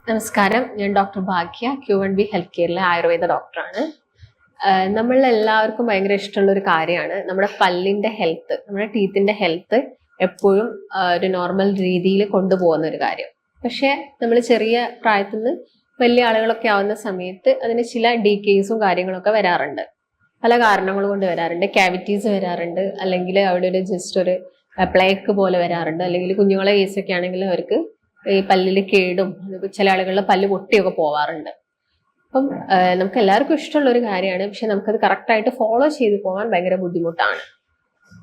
നമസ്കാരം, ഞാൻ ഡോക്ടർ ഭാഗ്യ, Q1B health കെയറിലെ Ayurveda ഡോക്ടറാണ്. നമ്മളെല്ലാവർക്കും ഭയങ്കര ഇഷ്ടമുള്ള ഒരു കാര്യമാണ് നമ്മുടെ പല്ലിന്റെ ഹെൽത്ത്, നമ്മുടെ ടീത്തിന്റെ ഹെൽത്ത് എപ്പോഴും ഒരു നോർമൽ രീതിയിൽ കൊണ്ടുപോകുന്ന ഒരു കാര്യം. പക്ഷെ നമ്മൾ ചെറിയ പ്രായത്തിൽ നിന്ന് വലിയ ആളുകളൊക്കെ ആവുന്ന സമയത്ത് അതിന് ചില ഡീക്കേസും കാര്യങ്ങളൊക്കെ വരാറുണ്ട്. പല കാരണങ്ങൾ കൊണ്ട് വരാറുണ്ട്. ക്യാവിറ്റീസ് വരാറുണ്ട്, അല്ലെങ്കിൽ അവിടെ ഒരു ജസ്റ്റ് ഒരു പ്ലേക്ക് പോലെ വരാറുണ്ട്, അല്ലെങ്കിൽ കുഞ്ഞുങ്ങളെ കേസൊക്കെ ആണെങ്കിൽ അവർക്ക് ഈ പല്ലിൽ കേടും ചില ആളുകളുടെ പല്ല് പൊട്ടിയൊക്കെ പോവാറുണ്ട്. അപ്പം നമുക്ക് എല്ലാവർക്കും ഇഷ്ടമുള്ള ഒരു കാര്യമാണ്, പക്ഷെ നമുക്കത് കറക്റ്റായിട്ട് ഫോളോ ചെയ്ത് പോകാൻ ഭയങ്കര ബുദ്ധിമുട്ടാണ്.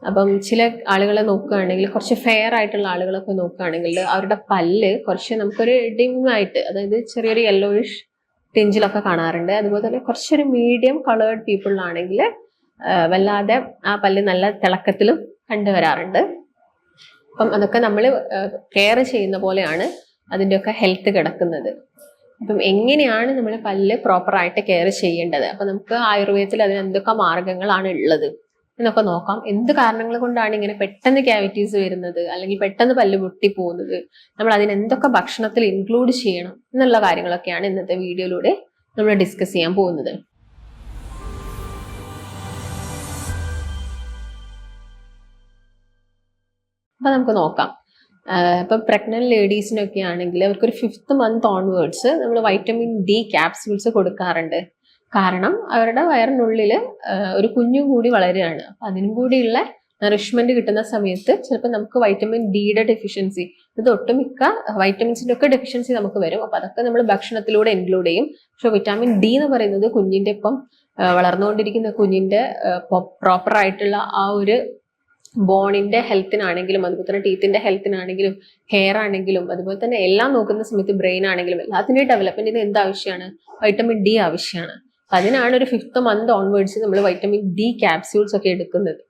അപ്പം ചില ആളുകളെ നോക്കുകയാണെങ്കിൽ, കുറച്ച് ഫെയർ ആയിട്ടുള്ള ആളുകളൊക്കെ നോക്കുകയാണെങ്കിൽ അവരുടെ പല്ല് കുറച്ച് നമുക്കൊരു ഡിമായിട്ട്, അതായത് ചെറിയൊരു യെല്ലോയിഷ് ടിഞ്ചിലൊക്കെ കാണാറുണ്ട്. അതുപോലെ തന്നെ കുറച്ചൊരു മീഡിയം കളേർഡ് പീപ്പിളിലാണെങ്കിൽ വല്ലാതെ ആ പല്ല് നല്ല തിളക്കത്തിലും കണ്ടുവരാറുണ്ട്. അപ്പം അതൊക്കെ നമ്മൾ കെയർ ചെയ്യുന്ന പോലെയാണ് അതിൻ്റെയൊക്കെ ഹെൽത്ത് കിടക്കുന്നത്. അപ്പം എങ്ങനെയാണ് നമ്മൾ പല്ല് പ്രോപ്പറായിട്ട് കെയർ ചെയ്യേണ്ടത്, അപ്പം നമുക്ക് ആയുർവേദത്തിൽ അതിന് എന്തൊക്കെ മാർഗങ്ങളാണ് ഉള്ളത് എന്നൊക്കെ നോക്കാം. എന്ത് കാരണങ്ങൾ കൊണ്ടാണ് ഇങ്ങനെ പെട്ടെന്ന് ക്യാവിറ്റീസ് വരുന്നത്, അല്ലെങ്കിൽ പെട്ടെന്ന് പല്ല് പൊട്ടി പോകുന്നത്, നമ്മൾ അതിന് എന്തൊക്കെ ഭക്ഷണത്തിൽ ഇൻക്ലൂഡ് ചെയ്യണം എന്നുള്ള കാര്യങ്ങളൊക്കെയാണ് ഇന്നത്തെ വീഡിയോയിലൂടെ നമ്മൾ ഡിസ്കസ് ചെയ്യാൻ പോകുന്നത്. അപ്പൊ നമുക്ക് നോക്കാം. ഇപ്പൊ പ്രഗ്നന്റ് ലേഡീസിനൊക്കെ ആണെങ്കിൽ അവർക്കൊരു 5th month ഓൺവേർഡ്സ് നമ്മൾ വൈറ്റമിൻ ഡി ക്യാപ്സ്യൂൾസ് കൊടുക്കാറുണ്ട്. കാരണം അവരുടെ വയറിനുള്ളിൽ ഒരു കുഞ്ഞും കൂടി വളരുകയാണ്. അപ്പൊ അതിനും കൂടിയുള്ള നറിഷ്മെന്റ് കിട്ടുന്ന സമയത്ത് ചിലപ്പോൾ നമുക്ക് വൈറ്റമിൻ ഡിയുടെ ഡെഫിഷ്യൻസി, ഇത് ഒട്ടുമിക്ക വൈറ്റമിൻസിന്റെ ഒക്കെ ഡെഫിഷ്യൻസി നമുക്ക് വരും. അപ്പൊ അതൊക്കെ നമ്മൾ ഭക്ഷണത്തിലൂടെ ഇൻക്ലൂഡ് ചെയ്യും. പക്ഷെ വിറ്റാമിൻ ഡി എന്ന് പറയുന്നത് കുഞ്ഞിന്റെ ഇപ്പം വളർന്നുകൊണ്ടിരിക്കുന്ന കുഞ്ഞിന്റെ പ്രോപ്പർ ആയിട്ടുള്ള ആ ഒരു ബോണിന്റെ ഹെൽത്തിനാണെങ്കിലും, അതുപോലെ തന്നെ ടീത്തിന്റെ ഹെൽത്തിനാണെങ്കിലും, ഹെയർ ആണെങ്കിലും, അതുപോലെ തന്നെ എല്ലാം നോക്കുന്ന സമയത്ത് ബ്രെയിൻ ആണെങ്കിലും എല്ലാത്തിന്റെയും ഡെവലപ്മെന്റിന് എന്ത് ആവശ്യമാണ്? വൈറ്റമിൻ ഡി ആവശ്യമാണ്. അതിനാണ് ഒരു 5th month ഓൺവേർഡ്സ് നമ്മൾ വൈറ്റമിൻ ഡി ക്യാപ്സ്യൂൾസ് ഒക്കെ എടുക്കുന്നത്.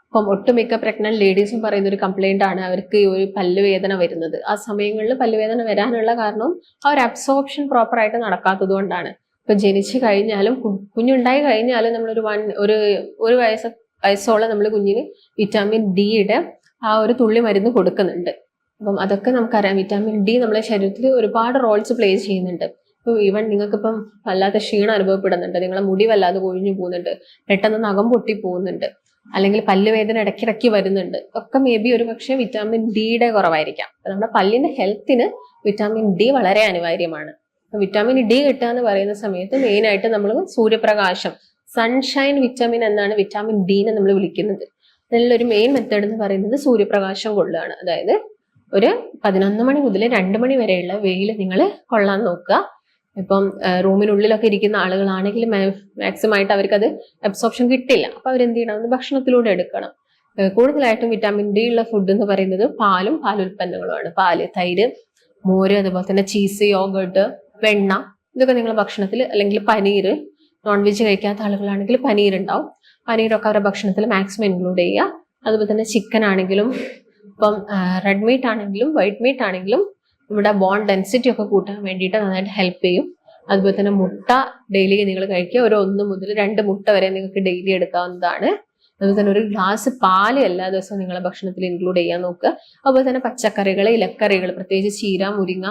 അപ്പം ഒട്ടുമിക്ക പ്രഗ്നന്റ് ലേഡീസും പറയുന്ന ഒരു കംപ്ലൈന്റ് ആണ് അവർക്ക് ഒരു പല്ലുവേദന വരുന്നത്. ആ സമയങ്ങളിൽ പല്ലുവേദന വരാനുള്ള കാരണം ആ ഒരു അബ്സോർപ്ഷൻ പ്രോപ്പർ ആയിട്ട് നടക്കാത്തത് കൊണ്ടാണ്. ഇപ്പൊ ജനിച്ചു കഴിഞ്ഞാലും കുഞ്ഞുണ്ടായി കഴിഞ്ഞാലും നമ്മളൊരു ഒരു വയസ്സോളം നമ്മൾ കുഞ്ഞിന് വിറ്റാമിൻ ഡിയുടെ ആ ഒരു തുള്ളി മരുന്ന് കൊടുക്കുന്നുണ്ട്. അപ്പം അതൊക്കെ നമുക്കറിയാം. വിറ്റാമിൻ ഡി നമ്മുടെ ശരീരത്തിൽ ഒരുപാട് റോൾസ് പ്ലേ ചെയ്യുന്നുണ്ട്. ഇപ്പൊ ഈവൻ നിങ്ങൾക്കിപ്പം വല്ലാത്ത ക്ഷീണം അനുഭവപ്പെടുന്നുണ്ട്, നിങ്ങളെ മുടി വല്ലാതെ കൊഴിഞ്ഞു പോകുന്നുണ്ട്, പെട്ടെന്ന് നഖം പൊട്ടി പോകുന്നുണ്ട്, അല്ലെങ്കിൽ പല്ലുവേദന ഇടയ്ക്കിടയ്ക്ക് വരുന്നുണ്ട്, ഒക്കെ മേ ബി ഒരു പക്ഷേ വിറ്റാമിൻ ഡിയുടെ കുറവായിരിക്കാം. അപ്പൊ നമ്മുടെ പല്ലിന്റെ ഹെൽത്തിന് വിറ്റാമിൻ ഡി വളരെ അനിവാര്യമാണ്. വിറ്റാമിൻ ഡി കിട്ടുക എന്ന് പറയുന്ന സമയത്ത് മെയിൻ ആയിട്ട് നമ്മൾ സൂര്യപ്രകാശം, സൺഷൈൻ വിറ്റാമിൻ എന്നാണ് വിറ്റാമിൻ ഡിനെ നമ്മൾ വിളിക്കുന്നത്. അതിലൊരു മെയിൻ മെത്തേഡ് എന്ന് പറയുന്നത് സൂര്യപ്രകാശം കൊള്ളുകയാണ്. അതായത് ഒരു 11 മണി മുതൽ 2 മണി വരെയുള്ള വെയിൽ നിങ്ങൾ കൊള്ളാൻ നോക്കുക. ഇപ്പം റൂമിനുള്ളിലൊക്കെ ഇരിക്കുന്ന ആളുകളാണെങ്കിൽ മാക്സിമം ആയിട്ട് അവർക്ക് അത് അബ്സോർപ്ഷൻ കിട്ടില്ല. അപ്പൊ അവരെന്ത് ചെയ്യണം? അത് ഭക്ഷണത്തിലൂടെ എടുക്കണം. കൂടുതലായിട്ടും വിറ്റാമിൻ ഡി ഉള്ള ഫുഡ് എന്ന് പറയുന്നത് പാലും പാലുൽപ്പന്നങ്ങളുമാണ്. പാല്, തൈര്, മോര്, അതുപോലെ തന്നെ ചീസ്, യോഗർട്ട്, വെണ്ണ, ഇതൊക്കെ നിങ്ങൾ ഭക്ഷണത്തിൽ, അല്ലെങ്കിൽ പനീര്, നോൺ വെജ് കഴിക്കാത്ത ആളുകളാണെങ്കിൽ പനീർ ഉണ്ടാവും. പനീരൊക്കെ അവരുടെ ഭക്ഷണത്തിൽ മാക്സിമം ഇൻക്ലൂഡ് ചെയ്യുക. അതുപോലെ തന്നെ ചിക്കൻ ആണെങ്കിലും, ഇപ്പം റെഡ് മീറ്റ് ആണെങ്കിലും വൈറ്റ് മീറ്റ് ആണെങ്കിലും ഇവിടെ ബോൺ ഡെൻസിറ്റി ഒക്കെ കൂട്ടാൻ വേണ്ടിയിട്ട് നന്നായിട്ട് ഹെൽപ്പ് ചെയ്യും. അതുപോലെ തന്നെ മുട്ട ഡെയിലി നിങ്ങൾ കഴിക്കുക. ഒരു 1 മുതൽ 2 മുട്ട വരെ നിങ്ങൾക്ക് ഡെയിലി എടുക്കാവുന്നതാണ്. അതുപോലെ തന്നെ ഒരു ഗ്ലാസ് പാല് എല്ലാ ദിവസവും നിങ്ങളെ ഭക്ഷണത്തിൽ ഇൻക്ലൂഡ് ചെയ്യാൻ നോക്കുക. അതുപോലെ തന്നെ പച്ചക്കറികൾ, ഇലക്കറികൾ, പ്രത്യേകിച്ച് ചീര, മുരിങ്ങ,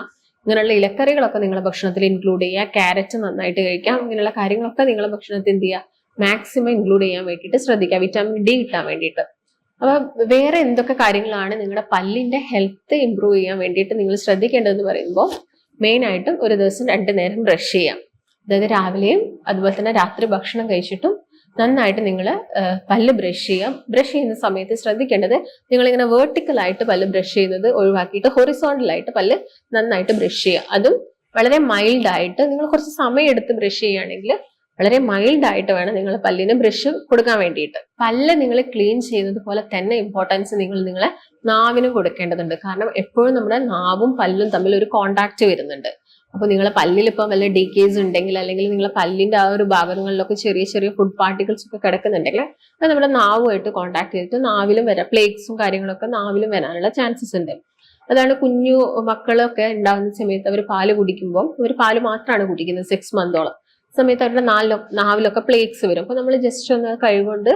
ഇങ്ങനെയുള്ള ഇലക്കറികളൊക്കെ നിങ്ങളുടെ ഭക്ഷണത്തിൽ ഇൻക്ലൂഡ് ചെയ്യുക. ക്യാരറ്റ് നന്നായിട്ട് കഴിക്കാം. ഇങ്ങനെയുള്ള കാര്യങ്ങളൊക്കെ നിങ്ങളുടെ ഭക്ഷണത്തിൽ എന്ത് ചെയ്യുക? മാക്സിമം ഇൻക്ലൂഡ് ചെയ്യാൻ വേണ്ടിയിട്ട് ശ്രദ്ധിക്കുക, വിറ്റാമിൻ ഡി കിട്ടാൻ വേണ്ടിയിട്ട്. അപ്പൊ വേറെ എന്തൊക്കെ കാര്യങ്ങളാണ് നിങ്ങളുടെ പല്ലിന്റെ ഹെൽത്ത് ഇംപ്രൂവ് ചെയ്യാൻ വേണ്ടിയിട്ട് നിങ്ങൾ ശ്രദ്ധിക്കേണ്ടതെന്ന് പറയുമ്പോൾ, മെയിൻ ആയിട്ടും ഒരു ദിവസം 2 നേരം ബ്രഷ് ചെയ്യാം. അതായത് രാവിലെയും അതുപോലെ തന്നെ രാത്രി ഭക്ഷണം കഴിച്ചിട്ടും നന്നായിട്ട് നിങ്ങൾ പല്ല് ബ്രഷ് ചെയ്യാം. ബ്രഷ് ചെയ്യുന്ന സമയത്ത് ശ്രദ്ധിക്കേണ്ടത്, നിങ്ങളിങ്ങനെ വേർട്ടിക്കലായിട്ട് പല്ല് ബ്രഷ് ചെയ്യുന്നത് ഒഴിവാക്കിയിട്ട് ഹൊറിസോണ്ടലായിട്ട് പല്ല് നന്നായിട്ട് ബ്രഷ് ചെയ്യുക. അതും വളരെ മൈൽഡ് ആയിട്ട്. നിങ്ങൾ കുറച്ച് സമയം എടുത്ത് ബ്രഷ് ചെയ്യുകയാണെങ്കിൽ വളരെ മൈൽഡ് ആയിട്ട് വേണം നിങ്ങൾ പല്ലിന് ബ്രഷ് കൊടുക്കാൻ വേണ്ടിയിട്ട്. പല്ല് നിങ്ങൾ ക്ലീൻ ചെയ്യുന്നത് പോലെ തന്നെ ഇമ്പോർട്ടൻസ് നിങ്ങളെ നാവിനും കൊടുക്കേണ്ടതുണ്ട്. കാരണം എപ്പോഴും നമ്മുടെ നാവും പല്ലും തമ്മിൽ ഒരു കോണ്ടാക്ട് വരുന്നുണ്ട്. അപ്പൊ നിങ്ങളെ പല്ലിൽ ഇപ്പം വല്ല ഡീക്കേസ് ഉണ്ടെങ്കിൽ, അല്ലെങ്കിൽ നിങ്ങളെ പല്ലിന്റെ ആ ഒരു ഭാഗങ്ങളിലൊക്കെ ചെറിയ ചെറിയ ഫുഡ് പാർട്ടിക്കിൾസ് ഒക്കെ കിടക്കുന്നുണ്ടെങ്കിൽ അത് നമ്മുടെ നാവുമായിട്ട് കോണ്ടാക്ട് ചെയ്തിട്ട് നാവിലും വരാം. പ്ലേക്സും കാര്യങ്ങളൊക്കെ നാവിലും വരാനുള്ള ചാൻസസ് ഉണ്ട്. അതാണ് കുഞ്ഞു മക്കളൊക്കെ ഉണ്ടാകുന്ന സമയത്ത് അവർ പാല് കുടിക്കുമ്പോൾ, അവർ പാല് മാത്രമാണ് കുടിക്കുന്നത് 6 monthോളം സമയത്ത് അവരുടെ നാവിലൊക്കെ പ്ലേക്സ് വരും. അപ്പൊ നമ്മൾ ജസ്റ്റ് ഒന്ന് കൈകൊണ്ട്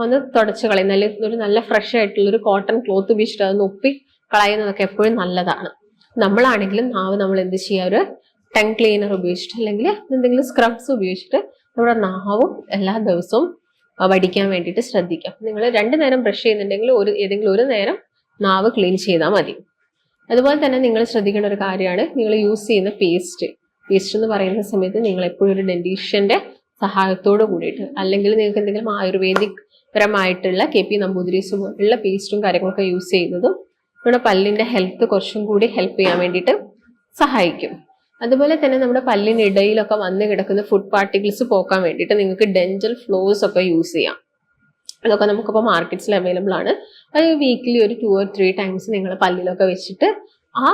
ഒന്ന് തുടച്ച് കളയുന്ന, അല്ലെങ്കിൽ ഒരു നല്ല ഫ്രഷ് ആയിട്ടുള്ള ഒരു കോട്ടൺ ക്ലോത്ത് ഉപയോഗിച്ചിട്ട് അതൊന്ന് ഒപ്പി കളയുന്നതൊക്കെ എപ്പോഴും നല്ലതാണ്. നമ്മളാണെങ്കിലും നാവ് നമ്മൾ എന്ത് ചെയ്യുക? ഒരു ടങ് ക്ലീനർ ഉപയോഗിച്ചിട്ട് അല്ലെങ്കിൽ എന്തെങ്കിലും സ്ക്രബ്സ് ഉപയോഗിച്ചിട്ട് നമ്മുടെ നാവും എല്ലാ ദിവസവും വടിക്കാൻ വേണ്ടിയിട്ട് ശ്രദ്ധിക്കാം. നിങ്ങൾ 2 നേരം ബ്രഷ് ചെയ്യുന്നുണ്ടെങ്കിൽ ഏതെങ്കിലും ഒരു നേരം നാവ് ക്ലീൻ ചെയ്താൽ മതി. അതുപോലെ തന്നെ നിങ്ങൾ ശ്രദ്ധിക്കേണ്ട ഒരു കാര്യമാണ് നിങ്ങൾ യൂസ് ചെയ്യുന്ന പേസ്റ്റ് എന്ന് പറയുന്ന സമയത്ത് നിങ്ങൾ എപ്പോഴും ഒരു ഡെന്റീഷ്യന്റെ സഹായത്തോട് കൂടിയിട്ട്, അല്ലെങ്കിൽ നിങ്ങൾക്ക് എന്തെങ്കിലും ആയുർവേദിക് പരമായിട്ടുള്ള KP നമ്പൂതിരീസ് പോലുള്ള പേസ്റ്റും കാര്യങ്ങളൊക്കെ യൂസ് ചെയ്യുന്നതും നമ്മുടെ പല്ലിന്റെ ഹെൽത്ത് കുറച്ചും കൂടി ഹെൽപ്പ് ചെയ്യാൻ വേണ്ടിയിട്ട് സഹായിക്കും. അതുപോലെ തന്നെ നമ്മുടെ പല്ലിനിടയിലൊക്കെ വന്ന് കിടക്കുന്ന ഫുഡ് പാർട്ടിക്കിൾസ് പോക്കാൻ വേണ്ടിയിട്ട് നിങ്ങൾക്ക് ഡെന്റൽ ഫ്ലോസ് ഒക്കെ യൂസ് ചെയ്യാം. അതൊക്കെ നമുക്കിപ്പോൾ മാർക്കറ്റ്സിൽ അവൈലബിൾ ആണ്. അത് വീക്കിലി ഒരു 2 or 3 times നിങ്ങൾ പല്ലിലൊക്കെ വെച്ചിട്ട് ആ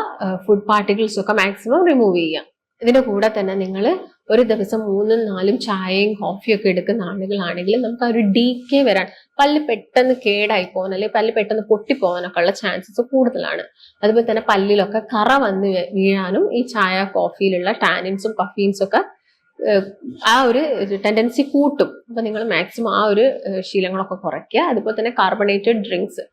ഫുഡ് പാർട്ടിക്കിൾസ് ഒക്കെ മാക്സിമം റിമൂവ് ചെയ്യാം. ഇതിന്റെ കൂടെ തന്നെ നിങ്ങൾ ഒരു ദിവസം 3-4 ചായയും കോഫിയും ഒക്കെ എടുക്കുന്ന ആളുകളാണെങ്കിൽ നമുക്ക് ആ ഒരു ഡീക്കേ വരാൻ, പല്ല് പെട്ടെന്ന് കേടായി പോകാൻ അല്ലെങ്കിൽ പല്ല് പെട്ടെന്ന് പൊട്ടിപ്പോകാനൊക്കെ ഉള്ള ചാൻസസ് കൂടുതലാണ്. അതുപോലെ തന്നെ പല്ലിലൊക്കെ കറ വന്ന് വീഴാനും ഈ ചായ കോഫിയിലുള്ള ടാനിൻസും കഫീൻസും ഒക്കെ ആ ഒരു ടെൻഡൻസി കൂട്ടും. അപ്പൊ നിങ്ങൾ മാക്സിമം ആ ഒരു ശീലങ്ങളൊക്കെ കുറയ്ക്കുക. അതുപോലെ തന്നെ കാർബണേറ്റഡ് ഡ്രിങ്ക്സ്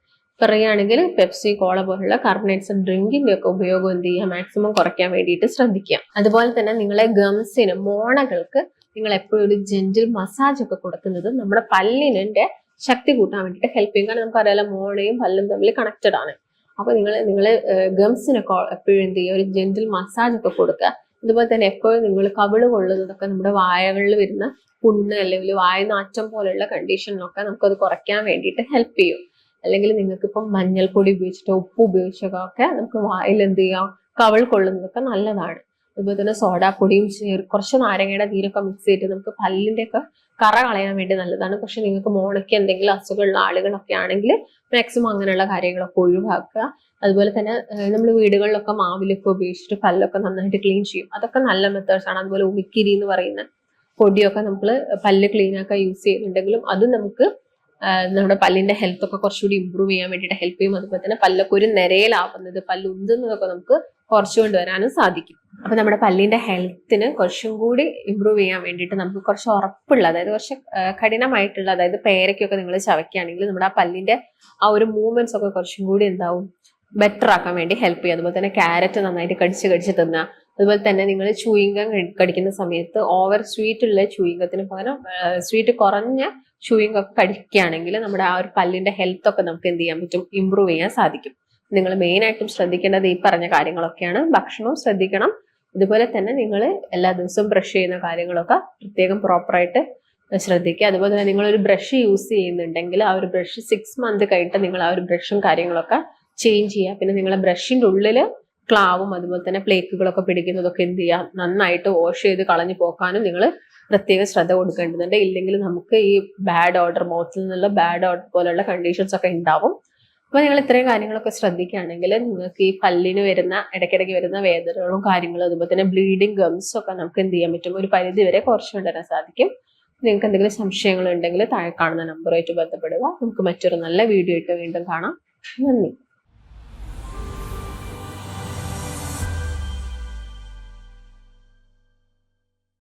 പറയുകയാണെങ്കിൽ പെപ്സി, കോള പോലുള്ള കാർബണേറ്റ്സ് ഡ്രിങ്കിന്റെ ഒക്കെ ഉപയോഗം എന്ത് ചെയ്യുക, മാക്സിമം കുറയ്ക്കാൻ വേണ്ടിയിട്ട് ശ്രദ്ധിക്കുക. അതുപോലെ തന്നെ നിങ്ങളെ ഗംസിന്, മോണകൾക്ക് നിങ്ങൾ എപ്പോഴും ഒരു ജെന്റിൽ മസാജ് ഒക്കെ കൊടുക്കുന്നത് നമ്മുടെ പല്ലിനെ ശക്തി കൂട്ടാൻ വേണ്ടിയിട്ട് ഹെൽപ്പ് ചെയ്യും. കാരണം നമുക്കറിയാലോ മോണയും പല്ലും തമ്മിൽ കണക്റ്റഡ് ആണ്. അപ്പൊ നിങ്ങൾ ഗംസിനൊക്കെ എപ്പോഴും എന്ത് ചെയ്യുക, ഒരു ജെന്റിൽ മസാജ് ഒക്കെ കൊടുക്കുക. അതുപോലെ തന്നെ എപ്പോഴും നിങ്ങൾ കവിള് കൊള്ളുന്നതൊക്കെ നമ്മുടെ വായകളിൽ വരുന്ന പുണ്ണ് അല്ലെങ്കിൽ വായനാറ്റം പോലെയുള്ള കണ്ടീഷനിലൊക്കെ നമുക്കത് കുറയ്ക്കാൻ വേണ്ടിയിട്ട് ഹെൽപ്പ് ചെയ്യും. അല്ലെങ്കിൽ നിങ്ങൾക്ക് ഇപ്പം മഞ്ഞൾപ്പൊടി ഉപയോഗിച്ചിട്ടോ ഉപ്പ് ഉപയോഗിച്ചൊക്കെ നമുക്ക് വായിൽ എന്ത് ചെയ്യാം, കവിൾ കൊള്ളുന്നതൊക്കെ നല്ലതാണ്. അതുപോലെ തന്നെ സോഡാപ്പൊടിയും കുറച്ച് നാരങ്ങയുടെ നീരൊക്കെ മിക്സ് ചെയ്തിട്ട് നമുക്ക് പല്ലിന്റെ ഒക്കെ കറ കളയാൻ വേണ്ടി നല്ലതാണ്. പക്ഷെ നിങ്ങൾക്ക് മോണയ്ക്ക് എന്തെങ്കിലും അസുഖമുള്ള ആളുകളൊക്കെ ആണെങ്കിൽ മാക്സിമം അങ്ങനെയുള്ള കാര്യങ്ങളൊക്കെ ഒഴിവാക്കുക. അതുപോലെ തന്നെ നമ്മൾ വീടുകളിലൊക്കെ മാവിലൊക്കെ ഉപയോഗിച്ചിട്ട് പല്ലൊക്കെ നന്നായിട്ട് ക്ലീൻ ചെയ്യും. അതൊക്കെ നല്ല മെത്തേഡ്സ് ആണ്. അതുപോലെ ഉമിക്കിരി എന്ന് പറയുന്ന പൊടിയൊക്കെ നമ്മൾ പല്ല് ക്ലീൻ ആക്കാൻ യൂസ് ചെയ്യുന്നുണ്ടെങ്കിലും അത് നമുക്ക് നമ്മുടെ പല്ലിന്റെ ഹെൽത്ത് ഒക്കെ കുറച്ചുകൂടി ഇമ്പ്രൂവ് ചെയ്യാൻ വേണ്ടിയിട്ട് ഹെൽപ്പ് ചെയ്യും. അതുപോലെ തന്നെ പല്ലൊക്കെ ഒരു നിരയിലാവുന്നത്, പല്ല് ഉന്തുന്നതൊക്കെ നമുക്ക് കുറച്ചു കൊണ്ടുവരാനും സാധിക്കും. അപ്പൊ നമ്മുടെ പല്ലിന്റെ ഹെൽത്തിന് കുറച്ചും കൂടി ഇമ്പ്രൂവ് ചെയ്യാൻ വേണ്ടിയിട്ട് നമുക്ക് കുറച്ച് ഉറപ്പുള്ള, അതായത് കുറച്ച് കഠിനമായിട്ടുള്ള, അതായത് പേരയ്ക്കൊക്കെ നിങ്ങൾ ചവയ്ക്കുകയാണെങ്കിൽ നമ്മുടെ ആ പല്ലിന്റെ ആ ഒരു മൂവ്മെന്റ്സ് ഒക്കെ കുറച്ചും കൂടി എന്താവും, ബെറ്റർ ആക്കാൻ വേണ്ടി ഹെൽപ്പ് ചെയ്യും. അതുപോലെ തന്നെ ക്യാരറ്റ് നന്നായിട്ട് കടിച്ച് തിന്നുക. അതുപോലെ തന്നെ നിങ്ങൾ ചൂയിങ്കം കടിക്കുന്ന സമയത്ത് ഓവർ സ്വീറ്റ് ഉള്ള ചൂയിങ്കത്തിന് പകരം സ്വീറ്റ് കുറഞ്ഞ ചൂയിങ് ഒക്കെ കടിക്കുകയാണെങ്കിൽ നമ്മുടെ ആ ഒരു പല്ലിന്റെ ഹെൽത്ത് ഒക്കെ നമുക്ക് എന്ത് ചെയ്യാൻ പറ്റും, ഇമ്പ്രൂവ് ചെയ്യാൻ സാധിക്കും. നിങ്ങൾ മെയിൻ ആയിട്ടും ശ്രദ്ധിക്കേണ്ടത് ഈ പറഞ്ഞ കാര്യങ്ങളൊക്കെയാണ്. ഭക്ഷണവും ശ്രദ്ധിക്കണം. ഇതുപോലെ തന്നെ നിങ്ങൾ എല്ലാ ദിവസവും ബ്രഷ് ചെയ്യുന്ന കാര്യങ്ങളൊക്കെ പ്രത്യേകം പ്രോപ്പറായിട്ട് ശ്രദ്ധിക്കുക. അതുപോലെ തന്നെ നിങ്ങളൊരു ബ്രഷ് യൂസ് ചെയ്യുന്നുണ്ടെങ്കിൽ ആ ഒരു ബ്രഷ് 6 months കഴിഞ്ഞിട്ട് നിങ്ങൾ ആ ഒരു ബ്രഷും കാര്യങ്ങളൊക്കെ ചേഞ്ച് ചെയ്യുക. പിന്നെ നിങ്ങളെ ബ്രഷിന്റെ ഉള്ളില് ക്ലാവും അതുപോലെ തന്നെ പ്ലേക്കുകളൊക്കെ പിടിക്കുന്നതൊക്കെ എന്ത് ചെയ്യുക, നന്നായിട്ട് വാഷ് ചെയ്ത് കളഞ്ഞു പോക്കാനും നിങ്ങൾ പ്രത്യേക ശ്രദ്ധ കൊടുക്കേണ്ടതുണ്ട്. ഇല്ലെങ്കിൽ നമുക്ക് ഈ ബാഡ് ഓർഡർ, മൗത്തിൽ നിന്നുള്ള ബാഡ് ഓർഡർ പോലുള്ള കണ്ടീഷൻസ് ഒക്കെ ഉണ്ടാവും. അപ്പൊ നിങ്ങൾ ഇത്രയും കാര്യങ്ങളൊക്കെ ശ്രദ്ധിക്കുകയാണെങ്കിൽ നിങ്ങൾക്ക് ഈ പല്ലിന് വരുന്ന ഇടയ്ക്കിടയ്ക്ക് വരുന്ന വേദനകളും കാര്യങ്ങളും അതുപോലെ തന്നെ ബ്ലീഡിങ് ഗംസ് ഒക്കെ നമുക്ക് എന്ത് ചെയ്യാൻ പറ്റും, ഒരു പരിധി വരെ കുറച്ചു കൊണ്ടുവരാൻ സാധിക്കും. നിങ്ങൾക്ക് എന്തെങ്കിലും സംശയങ്ങൾ ഉണ്ടെങ്കിൽ താഴെ കാണുന്ന നമ്പറുമായിട്ട് ബന്ധപ്പെടുക. നമുക്ക് മറ്റൊരു നല്ല വീഡിയോ ആയിട്ട് വീണ്ടും കാണാം. നന്ദി.